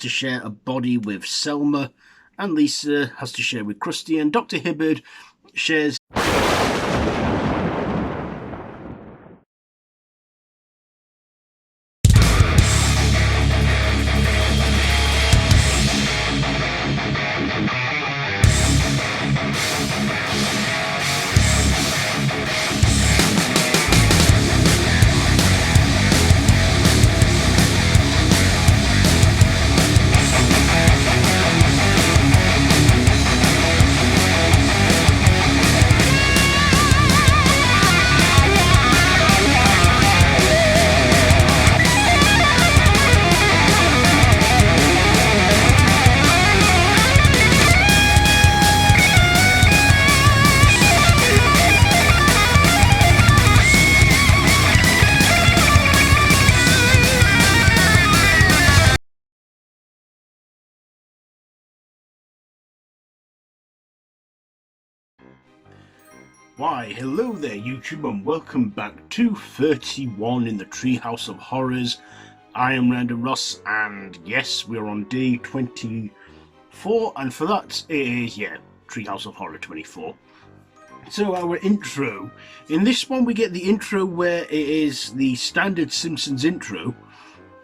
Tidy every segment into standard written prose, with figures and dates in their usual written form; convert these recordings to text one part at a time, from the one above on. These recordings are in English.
to share a body with Selma, and Lisa has to share with Krusty, and Dr. Hibbert shares. Why, hello there YouTube, and welcome back to 31 in the Treehouse of Horrors. I am Random Ross, and yes, we're on day 24, and for that it is, Treehouse of Horror 24. So our intro, in this one we get the intro where it is the standard Simpsons intro,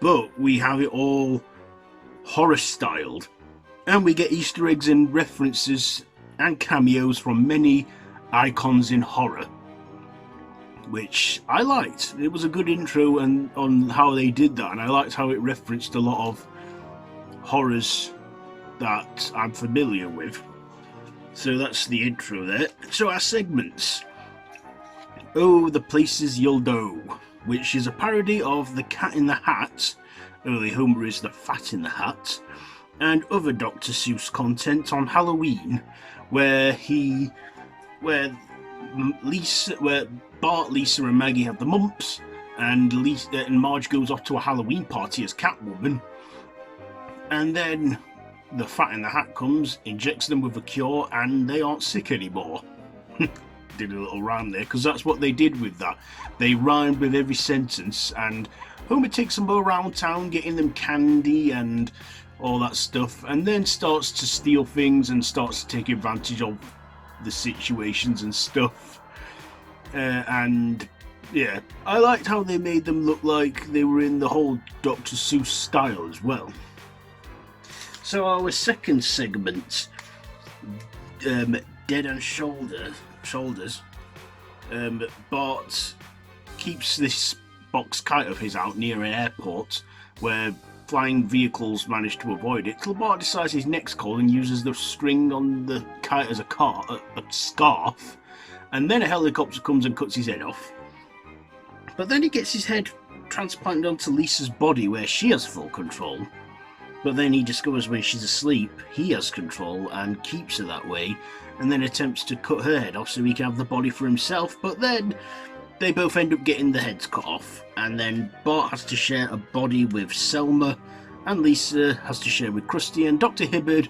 but we have it all horror styled, and we get Easter eggs and references and cameos from many icons in horror, which I liked. It was a good intro and on how they did that, and I liked how it referenced a lot of horrors that I'm familiar with. So that's the intro there. So our segments. Oh, the Places You'll Know, which is a parody of The Cat in the Hat. Early Homer is the Fat in the Hat, and other Dr. Seuss content on Halloween, where Bart, Lisa, and Maggie have the mumps, and Marge goes off to a Halloween party as Catwoman, and then the Fat in the Hat comes, injects them with a cure, and they aren't sick anymore. Did a little rhyme there, because that's what they did with that. They rhymed with every sentence, and Homer takes them around town, getting them candy and all that stuff, and then starts to steal things and starts to take advantage of the situations and stuff, and yeah, I liked how they made them look like they were in the whole Dr. Seuss style as well. So our second segment, Dead and Shoulders, Bart keeps this box kite of his out near an airport where flying vehicles manage to avoid it, till Bart decides his next call and uses the string on the kite as a scarf, and then a helicopter comes and cuts his head off. But then he gets his head transplanted onto Lisa's body where she has full control, but then he discovers when she's asleep he has control and keeps her that way, and then attempts to cut her head off so he can have the body for himself, but then they both end up getting the heads cut off, and then Bart has to share a body with Selma, and Lisa has to share with Krusty, and Dr. Hibbert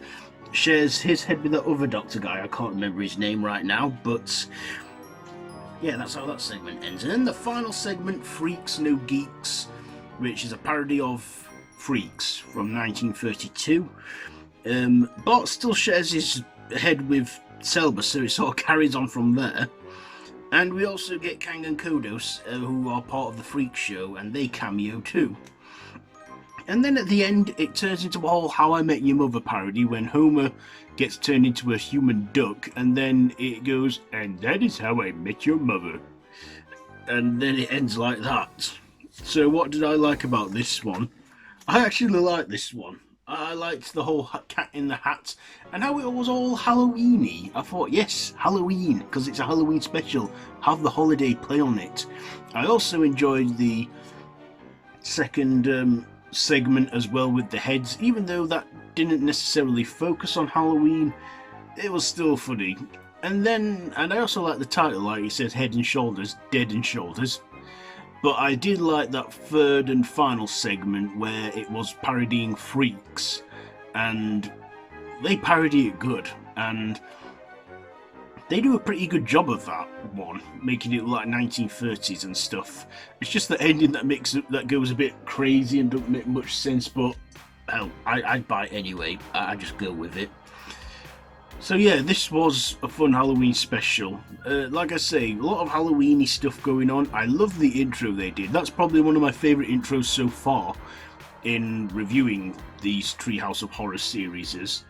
shares his head with that other doctor guy. I can't remember his name right now, but yeah, that's how that segment ends. And then the final segment, Freaks No Geeks, which is a parody of Freaks from 1932. Bart still shares his head with Selma, so it sort of carries on from there. And we also get Kang and Kodos, who are part of the Freak Show, and they cameo too. And then at the end, it turns into a whole How I Met Your Mother parody when Homer gets turned into a human duck, and then it goes, and that is how I met your mother. And then it ends like that. So what did I like about this one? I actually liked this one. I liked the whole Cat in the Hat and how it was all Halloween-y. I thought, yes, Halloween, because it's a Halloween special. Have the holiday play on it. I also enjoyed the second segment as well with the heads. Even though that didn't necessarily focus on Halloween, it was still funny. And I also like the title, like it says Head and Shoulders, Dead and Shoulders. But I did like that third and final segment where it was parodying Freaks, and they parody it good, and they do a pretty good job of that one, making it look like 1930s and stuff. It's just the ending that goes a bit crazy and doesn't make much sense, but hell, I'd buy it anyway. I just go with it. So yeah, this was a fun Halloween special. Like I say, a lot of Halloweeny stuff going on. I love the intro they did. That's probably one of my favourite intros so far in reviewing these Treehouse of Horror series.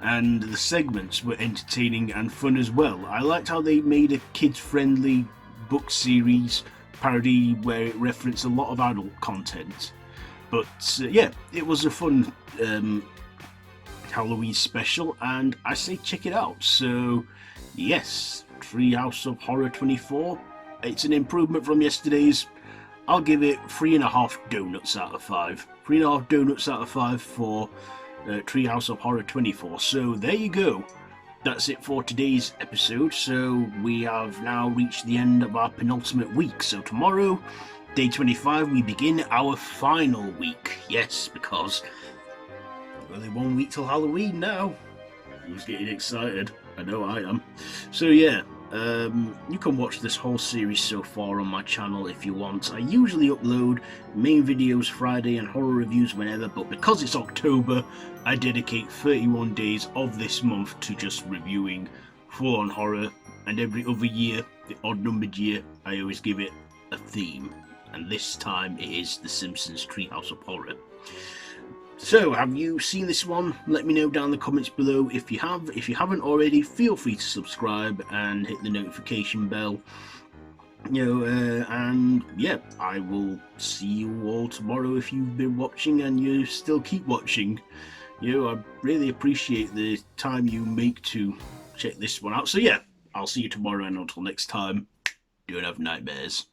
And the segments were entertaining and fun as well. I liked how they made a kids-friendly book series parody where it referenced a lot of adult content. But yeah, it was a fun Halloween special, and I say check it out. So yes, Treehouse of Horror 24. It's an improvement from yesterday's. I'll give it 3.5 donuts out of 5. 3.5 donuts out of 5 for Treehouse of Horror 24. So there you go. That's it for today's episode. So we have now reached the end of our penultimate week. So tomorrow, day 25, we begin our final week. Yes, because only 1 week till Halloween now. Who's getting excited? I know I am. So yeah, you can watch this whole series so far on my channel if you want. I usually upload main videos Friday and horror reviews whenever, but because it's October, I dedicate 31 days of this month to just reviewing full-on horror, and every other year, the odd-numbered year, I always give it a theme, and this time it is The Simpsons Treehouse of Horror. So, have you seen this one? Let me know down in the comments below if you have. If you haven't already, feel free to subscribe and hit the notification bell. And yeah, I will see you all tomorrow if you've been watching and you still keep watching. I really appreciate the time you make to check this one out. So yeah, I'll see you tomorrow, and until next time, don't have nightmares.